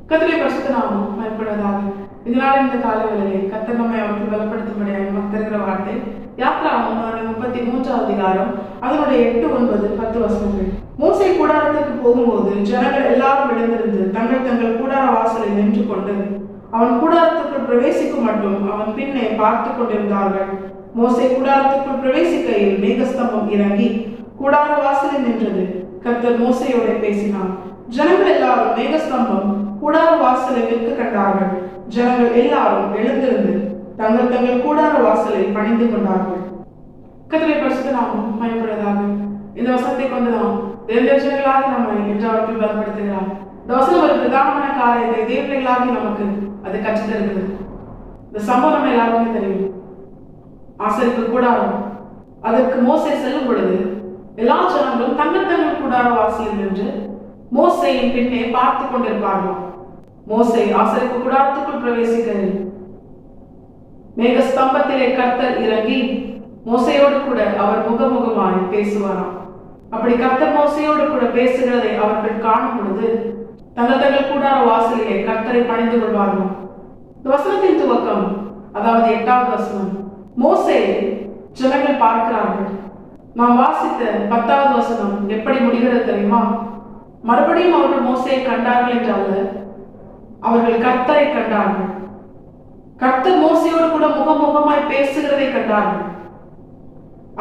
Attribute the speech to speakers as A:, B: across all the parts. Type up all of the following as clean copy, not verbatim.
A: கர்த்தருடைய பரிசுத்த நாமம் மகிமைப்படுவதாக. இதனால் இந்த காலவேளையிலே கர்த்தர் நம்மை அவருக்கு பலப்படுத்தும்படியாக நமக்கு தருகிற வார்த்தை யாத்ராகமம் 33வது அதிகாரம் அதனுடைய 8, 9, 10 வசனங்கள். மோசே கூடாரத்துக்கு போகும்போது ஜனங்கள் எல்லாரும் எழுந்திருந்து தங்கள் தங்கள் கூடார வாசலை நின்று கொண்டு அவன் கூடாரத்துக்குள் பிரவேசிக்கும் மட்டும் அவன் பின்னே பார்த்து கொண்டிருந்தார்கள். மோசே கூடாரத்துக்குள் பிரவேசிக்கையில் மேகஸ்தம்பம் இறங்கி கூடார வாசலில் நின்றது. கர்த்தர் மோசேயோட பேசினான். ஜனங்கள் எல்லாரும் மேகஸ்தம்பம் கூடார வாசலை நிற்க கண்டார்கள். ஜனங்கள் எல்லாரும் எழுந்திருந்து தங்கள் தங்கள் கூடார வாசலை பணிந்து கொண்டார்கள். கர்த்தருடைய பரிசுத்த நாமம் மகிமைப்படுவதாக. இந்த வசனத்தை கொண்டுதான் தேவஜனங்களாக நம்மை என்றவர்கள் பலப்படுத்துகிறார். இந்த வசனம் ஒரு பிரதானமான காரியத்தை தேவர்களாகி நமக்கு அது கற்றுத்தருகிறது. இந்த சம்பவம் நம்ம எல்லாருமே தெரியும். ஆசரிப்பு கூடாரம் அதற்கு மோசே செல்லும் பொழுது எல்லா ஜனங்களும் தங்கள் தங்கள் கூடார வாசலில் நின்று மோசேயின் பின்னே பார்த்து கொண்டிருப்பார்கள். மோசே ஆசரிப்பு கூடாரத்துக்குள் பிரவேசிக்கிறது. மேகஸ்தம்பத்திலே கர்த்தர் இறங்கி மோசையோடு கூட அவர் முகமுகமாய் பேசுவாராம். அப்படி கர்த்தர் மோசையோடு கூட பேசுகிறதை அவர்கள் காணும் பொழுது தங்கள் தங்கள் கூடார வாசலிலே கர்த்தரை பணிந்து கொள்வார்கள். இந்த வசனத்தின் துவக்கம், அதாவது 8வது வசனம், மோசே ஜனங்கள் பார்க்கிறார்கள். நாம் வாசித்த 10வது வசனம் எப்படி முடிகிறது தெரியுமா? மறுபடியும் அவர்கள் மோசையை கண்டார்கள் என்றால் அவர்கள் கர்த்தரை கண்டார்கள். கர்த்தர் மோசையோடு கூட முகமுகமாய் பேசுகிறதை கண்டார்கள்.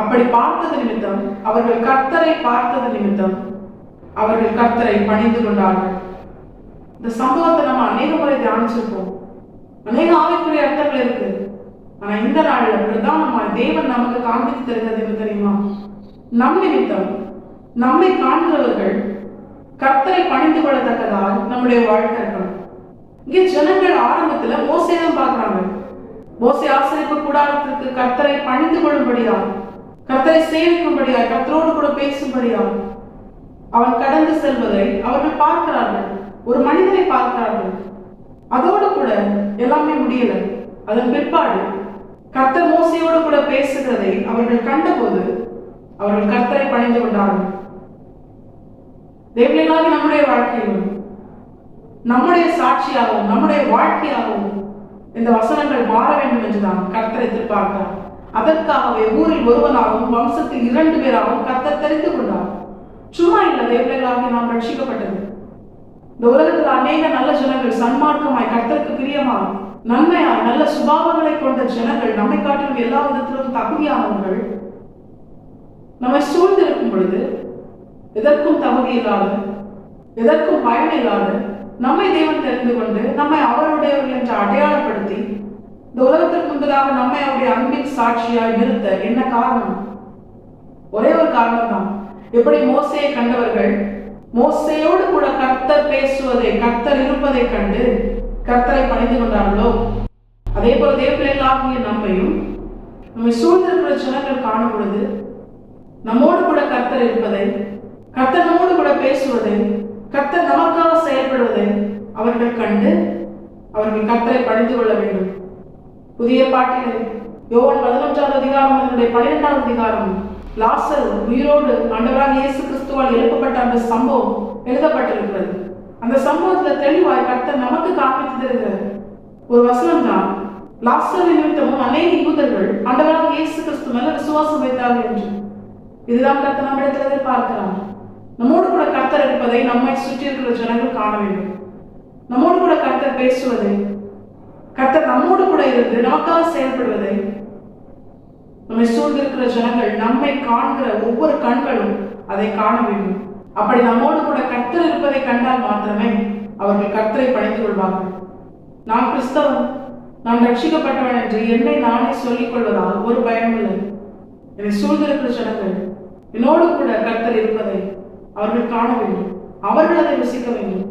A: அப்படி பார்த்தது நிமித்தம், அவர்கள் கர்த்தரை பார்த்தது நிமித்தம் அவர்கள் கர்த்தரை பணிந்து கொண்டார்கள். இந்த சம்பவத்தை நம்ம அநேக முறை தியானிச்சிருப்போம். அநேக ஆவிக்குரிய அர்த்தங்கள் இருக்கு. ஆனா இந்த நாள்ல பிரதானமாய் தேவன் நமக்கு காண்பித்து தருகிறது என்ன தெரியுமா? நம் நிமித்தம் நம்மை காண்கிறவர்கள் கர்த்தரை பணிந்து கொள்ளத்தக்கதால் நம்முடைய வாழ்க்கை இருக்கணும். இங்கே ஜனங்கள் ஆரம்பத்துல மோசேதான் பார்க்கிறாங்க. மோசே ஆசரிப்பு கூடாரத்திற்கு கர்த்தரை பணிந்து கொள்ளும்படியா, கர்த்தரை சேவிக்கும்படியா, கர்த்தரோடு கூட பேசும்படியா அவன் கடந்து செல்வதை அவர்கள் பார்க்கிறார்கள். ஒரு மனிதனை பார்க்கிறார்கள். அதோடு கூட எல்லாமே முடியல. அதன் பிற்பாடு கர்த்தர் மோசையோடு கூட பேசுகிறதை அவர்கள் கண்டபோது அவர்கள் கர்த்தரை பணிந்து கொண்டார்கள். தேவர்களாக நம்முடைய வாழ்க்கையிலும் நம்முடைய சாட்சியாகவும் நம்முடைய வாழ்க்கையாகவும் இந்த வசனங்கள் மாற வேண்டும் என்றுதான் கர்த்தரை எதிர்பார்க்கிறார். அதற்காகவே ஊரில் ஒருவனாகவும் வம்சத்தில் 2 பேராகவும் கர்த்தர் தெரிந்து கொண்டார். சும்மா இல்ல தேவர்களாக நாம் ரட்சிக்கப்பட்டது. இந்த உலகத்தில் அநேக நல்ல ஜனங்கள் சன்மார்க்கமாய் கர்த்தருக்கு பிரியமாய் நன்மையாய் நல்ல சுபாவங்களை கொண்ட ஜனங்கள் நம்மை காட்டிலும் எல்லா விதத்திலும் தகுதியானவர்கள் நம்மை சூழ்ந்திருக்கும் பொழுது எதற்கும் தகுதி இல்லாத, எதற்கும் பயன் இல்லாத நம்மை தேவன் தெரிந்து கொண்டு நம்மை அவருடையவர்கள் என்று அடையாளப்படுத்தி இந்த உலகத்திற்கு முன்பதாக நம்மை அவருடைய அன்பின் சாட்சியாய் நிறுத்த என்ன காரணம்? ஒரே ஒரு காரணம் தான். எப்படி மோசையை கண்டவர்கள் மோசையோடு கூட கர்த்தர் பேசுவதை, கர்த்தர் இருப்பதை கண்டு கர்த்தரை பணிந்து கொண்டார்களோ, அதே போல தேவர்களாகிய நம்மையும் நம்மை சூழ்ந்திருக்கிற ஜனங்கள் காணும் பொழுது நம்மோடு கூட கர்த்தர் இருப்பதை, கர்த்தர் நம்மோடு கூட பேசுவதை, கர்த்தர் நமக்காக செயல்படுவதை அவர்கள் கண்டு அவர்கள் கர்த்தரை பணிந்து கொள்ள வேண்டும். புதிய பாட்டிலே யோவான் 11வது அதிகாரம் 12வது அதிகாரம் லாசர் உயிரோடு ஆண்டவராக இயேசு கிறிஸ்துவால் எழுப்பப்பட்ட அந்த சம்பவம் எழுதப்பட்டிருக்கிறது. அந்த சம்பவத்துல தெளிவாய் கர்த்தர் நமக்கு காண்பித்து தருகிற ஒரு வசனம் தான், லாசர் நிமித்தமும் அநேக யூதர்கள் ஆண்டவராக இயேசு கிறிஸ்து மேல விசுவாசம் வைத்தார்கள் என்று. இதுதான் கர்த்தர் நம்ம இடத்துல எதிர்பார்க்கிறார். நம்மோடு கூட கர்த்தர் இருப்பதை நம்மை சுற்றி இருக்கிற ஜனங்கள் காண வேண்டும். நம்மோடு கூட கர்த்தர் பேசுவதை, கர்த்தர் நம்மோடு கூட இருந்து நமக்காக செயல்படுவதை நம்மை சூழ்ந்திருக்கிற ஜனங்கள், நம்மை காண்கிற ஒவ்வொரு கண்களும் அதை காண வேண்டும். அப்படி நம்மோடு கூட கர்த்தர் இருப்பதை கண்டால் மாத்திரமே அவர்கள் கர்த்தரை பணிந்து கொள்வார்கள். நான் கிறிஸ்தவன், நான் ரட்சிக்கப்பட்டவன் என்று என்னை நானே சொல்லிக் கொள்வதால் ஒரு பயனும் இல்லை. என்னை சூழ்ந்திருக்கிற ஜனங்கள் என்னோடு கூட கர்த்தர் இருப்பதை அவர்கள் காண வேண்டும். அவர்கள் அதை ருசிக்க வேண்டும்.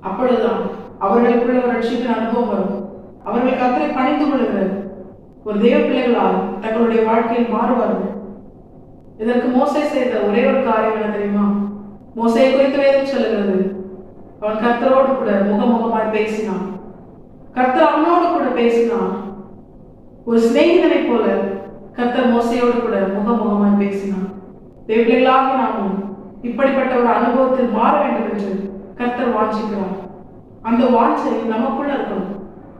A: அப்பொழுதுதான் அவர்களுக்குள்ள ஒரு ரட்சிப்பின் அனுபவம் வரும். அவர்கள் கர்த்தரை பணிந்து கொள்கிற ஒரு தேவ பிள்ளைகளால் தங்களுடைய வாழ்க்கையில் மாறுவார்கள். இதற்கு மோசே செய்த ஒரே ஒரு காரியம் என்ன தெரியுமா? மோசையை குறித்து வேதம் சொல்லுகிறது, அவன் கர்த்தரோடு கூட முகமுகமாய் பேசினான். கர்த்தர் அவனோடு கூட பேசினான். ஒரு சிநேகிதனை போல கர்த்தர் மோசையோடு கூட முகமுகமாய் பேசினான். தேவர்களாக நாமும் இப்படிப்பட்ட ஒரு அனுபவத்தில் மாற வேண்டும் என்று கர்த்தர் வாஞ்சிக்கிறார். அந்த வாஞ்சை நமக்குள்ள இருக்கணும்.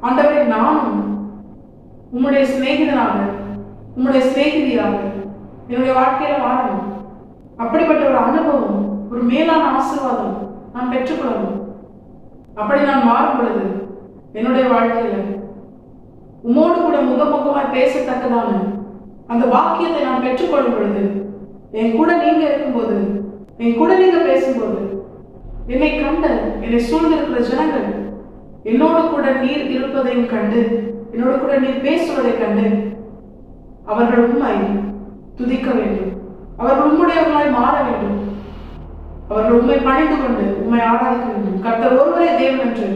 A: ஆண்டவரே, நானும் உம்முடைய சிநேகிதனாக, உம்முடைய சிநேகிதியாக என்னுடைய வாழ்க்கையில வாழணும். அப்படிப்பட்ட ஒரு அனுபவம், ஒரு மேலான ஆசீர்வாதம் நான் பெற்றுக்கொள்ளணும். அப்படி நான் மாறும் பொழுது என்னுடைய வாழ்க்கையில உம்மோடு கூட முகமுகமாய் பேசத்தக்கதான அந்த வாக்கியத்தை நான் பெற்றுக்கொள்ளும் பொழுது, என் கூட நீங்க இருக்கும்போது, என் கூட நீங்க பேசும்போது, என்னை கண்ட என்னை சூழ்ந்திருக்கிற ஜனங்கள் என்னோடு கூட நீர் இருப்பதையும் கண்டு, என்னோடு கூட நீர் பேசுவதை கண்டு அவர்கள் உண்மை துதிக்க வேண்டும். அவர்கள் உண்மையுடையவர்களாய் மாற வேண்டும். அவர்கள் உண்மை பணிந்து கொண்டு உண்மை ஆராதிக்க வேண்டும். கர்த்தர் ஒருவரே தேவன் என்று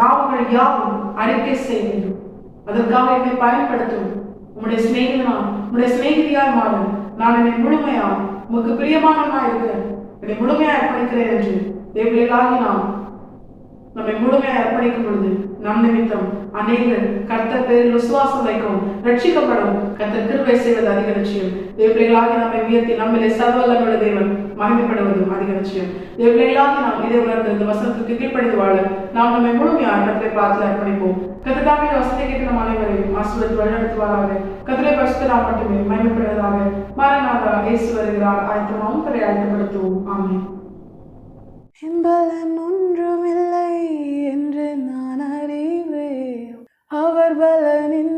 A: நாவுகள் யாவும் அறிக்கை செய்ய வேண்டும். அதற்காக என்னை பயன்படுத்தும். உம்முடைய சிநேகிதனா, உம்முடைய சிநேகிதியாய் மாற நான் என்னை முழுமையா உமக்கு பிரியமானவனா இருக்க என்னை முழுமையா அர்ப்பணிக்கிறேன் என்று தேவர்களாகி நாம் நம்மை முழுமையாக அர்ப்பணிக்கும் பொழுது நம் நிமித்தம் அநேகர் கர்த்தர் பேரில் விசுவாசம் வைக்கும், ரட்சிக்கப்படும். கர்த்தர் கிருபை செய்வது அதிக நிச்சயம். தேவர்களாகி நம்மை உயர்த்தி நம்மிலே சர்வவல்லமையுள்ள தேவன் மகிமைப்படுவதும் அதிக நிச்சயம். தேவர்களாகி நாம் இதை உணர்ந்து இந்த வசனத்துக்கு கீழ்ப்படிந்து வாழ நாம் நம்மை முழுமையாக கர்த்தரை பார்த்து அர்ப்பணிப்போம். கர்த்தருடைய வசனத்தை கேட்டு நம் அனைவரையும் ஆசீர்வதித்து வழிநடத்துவாராக. கர்த்தரை பரிசுத்த நாம் மட்டுமே மகிமைப்படுவதாக. மாரநாதா, இயேசு வருகிறார். ஆயத்தமாகவும் கரை அழைக்கப்படுத்துவோம். ஆமென்.
B: பலன் ஒன்றுமில்லை என்று நான் அறிவேன், அவர் பலனின்